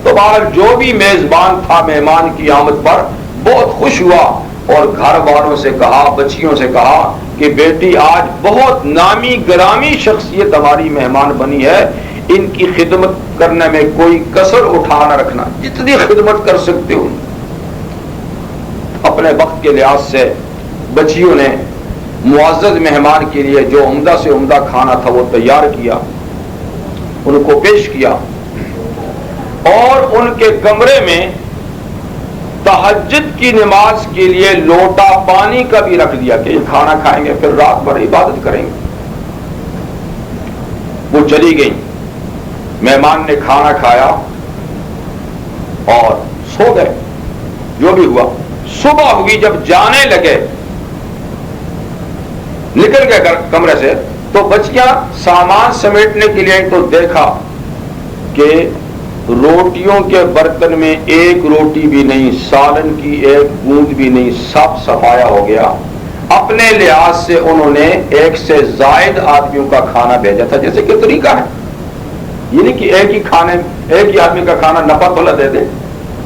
تو بہرحال جو بھی میزبان تھا مہمان کی آمد پر بہت خوش ہوا، اور گھر والوں سے کہا، بچیوں سے کہا کہ بیٹی آج بہت نامی گرامی شخصیت ہماری مہمان بنی ہے، ان کی خدمت کرنے میں کوئی کسر اٹھا نہ رکھنا، جتنی خدمت کر سکتے ہو۔ اپنے وقت کے لحاظ سے بچیوں نے معزز مہمان کے لیے جو عمدہ سے عمدہ کھانا تھا وہ تیار کیا، ان کو پیش کیا، اور ان کے کمرے میں تہجد کی نماز کے لیے لوٹا پانی کا بھی رکھ دیا کہ یہ کھانا کھائیں گے پھر رات بھر عبادت کریں گے۔ وہ چلی گئی، مہمان نے کھانا کھایا اور سو گئے، جو بھی ہوا۔ صبح ہوئی، جب جانے لگے، نکل گئے کمرے سے، تو بچیاں سامان سمیٹنے کے لیے تو دیکھا کہ روٹیوں کے برتن میں ایک روٹی بھی نہیں، سالن کی ایک بوند بھی نہیں، سب صفایا ہو گیا۔ اپنے لحاظ سے انہوں نے ایک سے زائد آدمیوں کا کھانا بھیجا تھا، جیسے کہ طریقہ ہے، یہ نہیں کہ ایک ہی آدمی کا کھانا نفع بھلا دے دے،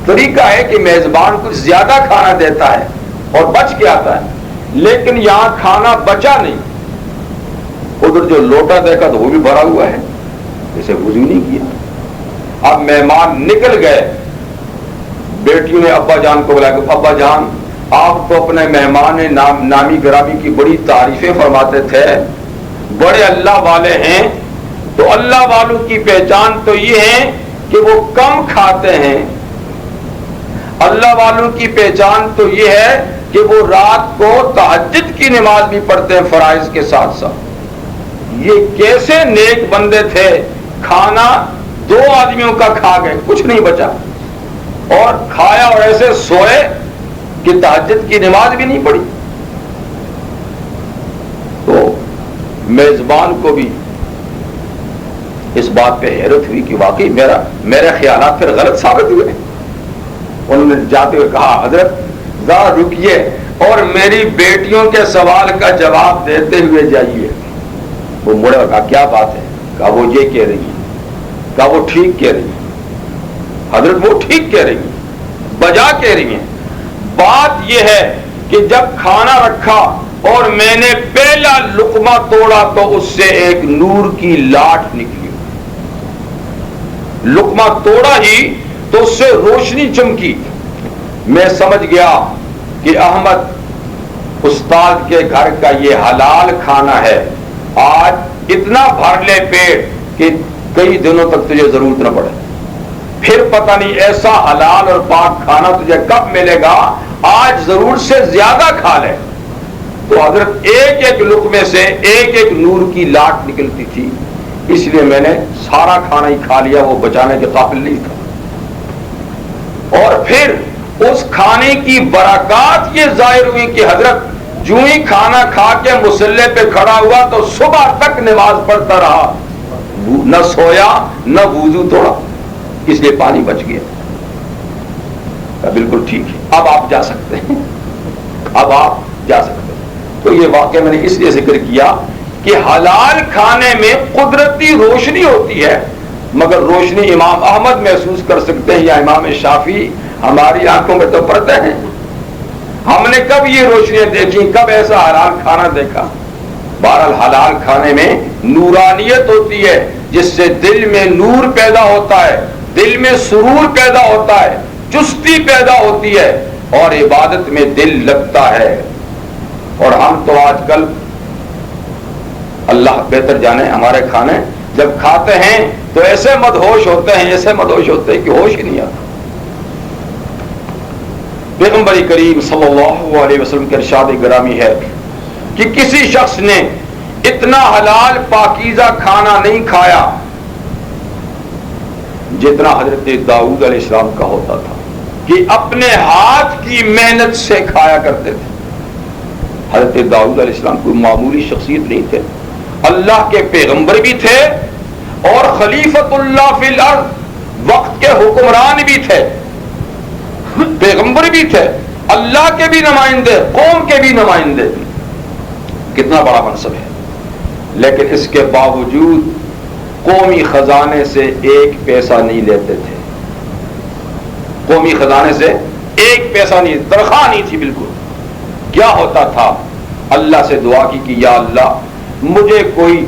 طریقہ ہے کہ میزبان کچھ زیادہ کھانا دیتا ہے اور بچ کے آتا ہے، لیکن یہاں کھانا بچا نہیں۔ ادھر جو لوٹا دیکھا تو وہ بھی بھرا ہوا ہے، اسے وضو نہیں کیا۔ اب مہمان نکل گئے، بیٹیوں نے ابا جان کو بلایا کہ ابا جان آپ تو اپنے مہمان نامی گرامی کی بڑی تعریفیں فرماتے تھے، بڑے اللہ والے ہیں، تو اللہ والوں کی پہچان تو یہ ہے کہ وہ کم کھاتے ہیں، اللہ والوں کی پہچان تو یہ ہے کہ وہ رات کو تہجد کی نماز بھی پڑھتے ہیں فرائض کے ساتھ ساتھ. یہ کیسے نیک بندے تھے, کھانا 2 آدمیوں کا کھا گئے, کچھ نہیں بچا, اور کھایا اور ایسے سوئے کہ تہجد کی نماز بھی نہیں پڑھی. تو میزبان کو بھی اس بات پہ حیرت ہوئی کہ واقعی میرے خیالات پھر غلط ثابت ہوئے. انہوں نے جاتے ہوئے کہا حضرت ذرا رکیے اور میری بیٹیوں کے سوال کا جواب دیتے ہوئے جائیے. وہ مڑے اور کہا کیا بات ہے؟ کہا وہ یہ کہہ رہی ہے. کہا وہ ٹھیک کہہ رہی ہے حضرت, وہ ٹھیک کہہ رہی ہیں, بجا کہہ رہی ہیں. بات یہ ہے کہ جب کھانا رکھا اور میں نے پہلا لقمہ توڑا تو اس سے ایک نور کی لاٹ نکلی. لقمہ توڑا ہی تو اس سے روشنی چمکی. میں سمجھ گیا کہ احمد استاد کے گھر کا یہ حلال کھانا ہے. آج اتنا بھر لے پیٹ کہ کئی دنوں تک تجھے ضرورت نہ پڑے. پھر پتہ نہیں ایسا حلال اور پاک کھانا تجھے کب ملے گا, آج ضرورت سے زیادہ کھا لے. تو حضرت ایک ایک لقمے سے ایک ایک نور کی لاٹ نکلتی تھی, اس لیے میں نے سارا کھانا ہی کھا لیا, وہ بچانے کے قابل نہیں تھا. اور پھر اس کھانے کی برکات یہ ظاہر ہوئی کہ حضرت جو ہی کھانا کھا کے مصلے پہ کھڑا ہوا تو صبح تک نماز پڑھتا رہا, نہ سویا نہ وضو توڑا, اس لیے پانی بچ گیا. بالکل ٹھیک ہے, اب آپ جا سکتے ہیں, اب آپ جا سکتے ہیں. تو یہ واقعہ میں نے اس لیے ذکر کیا کہ حلال کھانے میں قدرتی روشنی ہوتی ہے, مگر روشنی امام احمد محسوس کر سکتے ہیں یا امام شافعی, ہماری آنکھوں میں تو پڑتے ہیں. ہم نے کب یہ روشنیاں دیکھی, کب ایسا حلال کھانا دیکھا. بہرحال حلال کھانے میں نورانیت ہوتی ہے جس سے دل میں نور پیدا ہوتا ہے, دل میں سرور پیدا ہوتا ہے, چستی پیدا ہوتی ہے اور عبادت میں دل لگتا ہے. اور ہم تو آج کل اللہ بہتر جانے ہمارے کھانے جب کھاتے ہیں تو ایسے مدہوش ہوتے ہیں, ایسے مدہوش ہوتے ہیں کہ ہوش ہی نہیں آتا. پیغمبر کریم صلی اللہ علیہ وسلم کے ارشاد گرامی ہے کہ کسی شخص نے اتنا حلال پاکیزہ کھانا نہیں کھایا جتنا حضرت داؤد علیہ السلام کا ہوتا تھا, کہ اپنے ہاتھ کی محنت سے کھایا کرتے تھے. حضرت داؤد علیہ السلام کوئی معمولی شخصیت نہیں تھے, اللہ کے پیغمبر بھی تھے اور خلیفۃ اللہ فی الارض, وقت کے حکمران بھی تھے, پیغمبر بھی تھے, اللہ کے بھی نمائندے, قوم کے بھی نمائندے. کتنا بڑا منصب ہے, لیکن اس کے باوجود قومی خزانے سے 1 پیسہ نہیں لیتے تھے. قومی خزانے سے 1 پیسہ نہیں, تنخواہ نہیں تھی بالکل. کیا ہوتا تھا, اللہ سے دعا کی کہ یا اللہ مجھے کوئی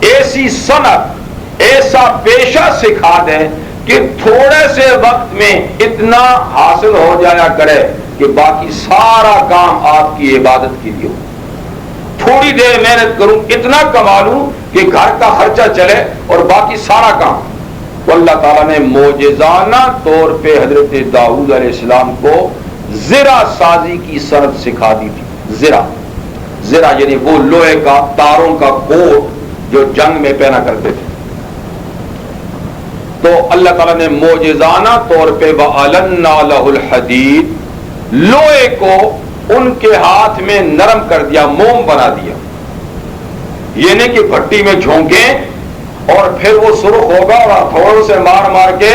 ایسی صنعت, ایسا پیشہ سکھا دے کہ تھوڑے سے وقت میں اتنا حاصل ہو جایا کرے کہ باقی سارا کام آپ کی عبادت کے لیے ہو. تھوڑی دیر محنت کروں, اتنا کما لوں کہ گھر کا خرچہ چلے اور باقی سارا کام. تو اللہ تعالیٰ نے معجزانہ طور پہ حضرت داؤد علیہ السلام کو زرہ سازی کی صنعت سکھا دی تھی. زرہ یعنی وہ لوہے کا تاروں کا کوٹ جو جنگ میں پہنا کرتے تھے. تو اللہ تعالیٰ نے معجزانہ طور پہ وَأَلَنَّا لَهُ الْحَدِيدِ, لوہے کو ان کے ہاتھ میں نرم کر دیا, موم بنا دیا. یہ نہیں کہ بھٹی میں جھونکیں اور پھر وہ سرخ ہوگا اور ہتھوڑوں سے مار مار کے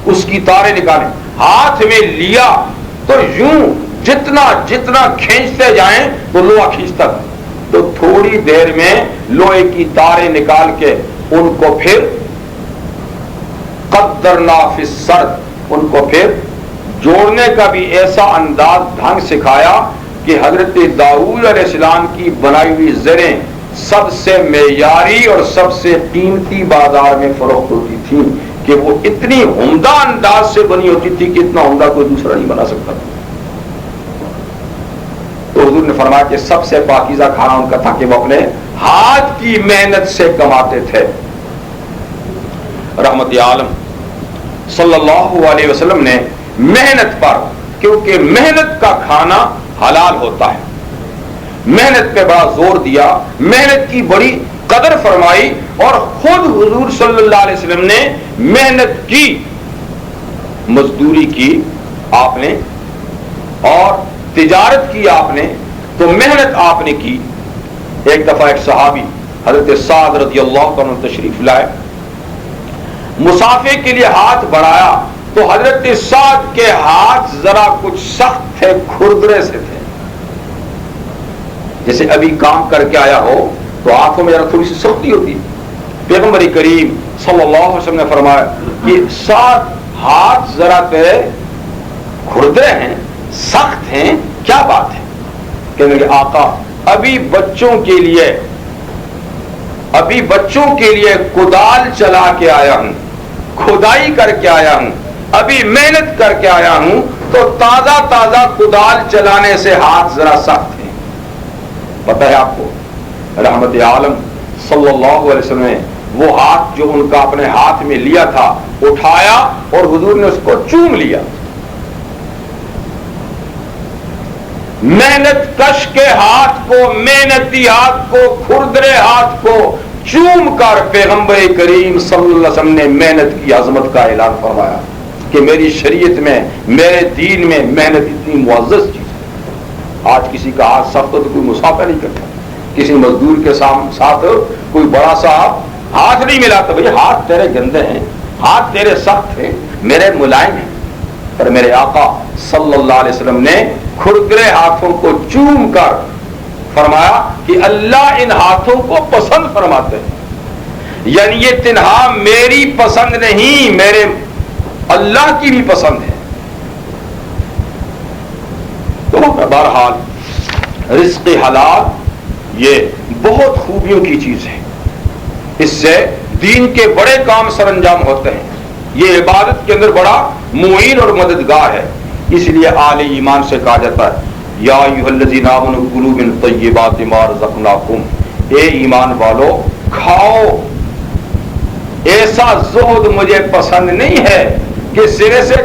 اس کی تاریں نکالیں. ہاتھ میں لیا تو یوں جتنا جتنا کھینچتے جائیں تو لوہا کھینچتا. تو تھوڑی دیر میں لوہے کی تاریں نکال کے ان کو پھر قدرنا فی السرد, ان کو پھر جوڑنے کا بھی ایسا انداز ڈھنگ سکھایا کہ حضرت داؤد علیہ السلام کی بنائی ہوئی زریں سب سے معیاری اور سب سے قیمتی بازار میں فروخت ہوتی تھی کہ وہ اتنی عمدہ انداز سے بنی ہوتی تھی کہ اتنا عمدہ کوئی دوسرا نہیں بنا سکتا. تو حضور نے فرمایا کہ سب سے پاکیزہ کھانا ان کا تھا کہ وہ اپنے ہاتھ کی محنت سے کماتے تھے. رحمت عالم صلی اللہ علیہ وسلم نے محنت پر کیونکہ محنت کا کھانا حلال ہوتا ہے. محنت پہ بڑا زور دیا, محنت کی بڑی قدر فرمائی, اور خود حضور صلی اللہ علیہ وسلم نے محنت کی, مزدوری کی آپ نے, اور تجارت کی آپ نے, تو محنت آپ نے کی. ایک دفعہ ایک صحابی حضرت سعد رضی اللہ عنہ تشریف لائے, مسافے کے لیے ہاتھ بڑھایا تو حضرت سعد کے ہاتھ ذرا کچھ سخت تھے, کھردرے سے تھے, جیسے ابھی کام کر کے آیا ہو تو ہاتھوں میں ذرا تھوڑی سی سختی ہوتی. پیغمبر کریم صلی اللہ علیہ وسلم نے فرمایا کہ سعد ہاتھ ذرا تیرے کھردرے ہیں, سخت ہیں, کیا بات ہے؟ کہنے لگے آقا ابھی بچوں کے لیے کدال چلا کے آیا ہوں, کھدائی کر کے آیا ہوں, ابھی محنت کر کے آیا ہوں, تو تازہ تازہ کدال چلانے سے ہاتھ ذرا سخت ہیں. پتہ ہے آپ کو رحمت عالم صلی اللہ علیہ وسلم نے وہ ہاتھ جو ان کا اپنے ہاتھ میں لیا تھا اٹھایا اور حضور نے اس کو چوم لیا. محنت کش کے ہاتھ کو, محنتی ہاتھ کو, کھردرے ہاتھ کو چوم کر پیغمبر کریم صلی اللہ علیہ وسلم نے محنت کی عظمت کا اعلان فرمایا کہ میری شریعت میں, میرے دین میں محنت اتنی معزز چیز ہے. آج کسی کا ہاتھ سخت ہو تو کوئی مسافہ نہیں کرتا, کسی مزدور کے ساتھ کوئی بڑا سا ہاتھ نہیں ملاتا, بھائی ہاتھ تیرے گندے ہیں, ہاتھ تیرے سخت ہیں, میرے ملائم ہیں. پر میرے آقا صلی اللہ علیہ وسلم نے کھردرے ہاتھوں کو چوم کر فرمایا کہ اللہ ان ہاتھوں کو پسند فرماتے ہیں, یعنی یہ تنہا میری پسند نہیں, میرے اللہ کی بھی پسند ہے. تو بہرحال رزق حلال یہ بہت خوبیوں کی چیز ہے, اس سے دین کے بڑے کام سر انجام ہوتے ہیں, یہ عبادت کے اندر بڑا معین اور مددگار ہے. اس لیے اہل ایمان سے کہا جاتا ہے یا ایھا الذین آمنوا کلوا من طیبات ما رزقناکم, اے ایمان والو کھاؤ. ایسا زہد مجھے پسند نہیں ہے کہ سرے سے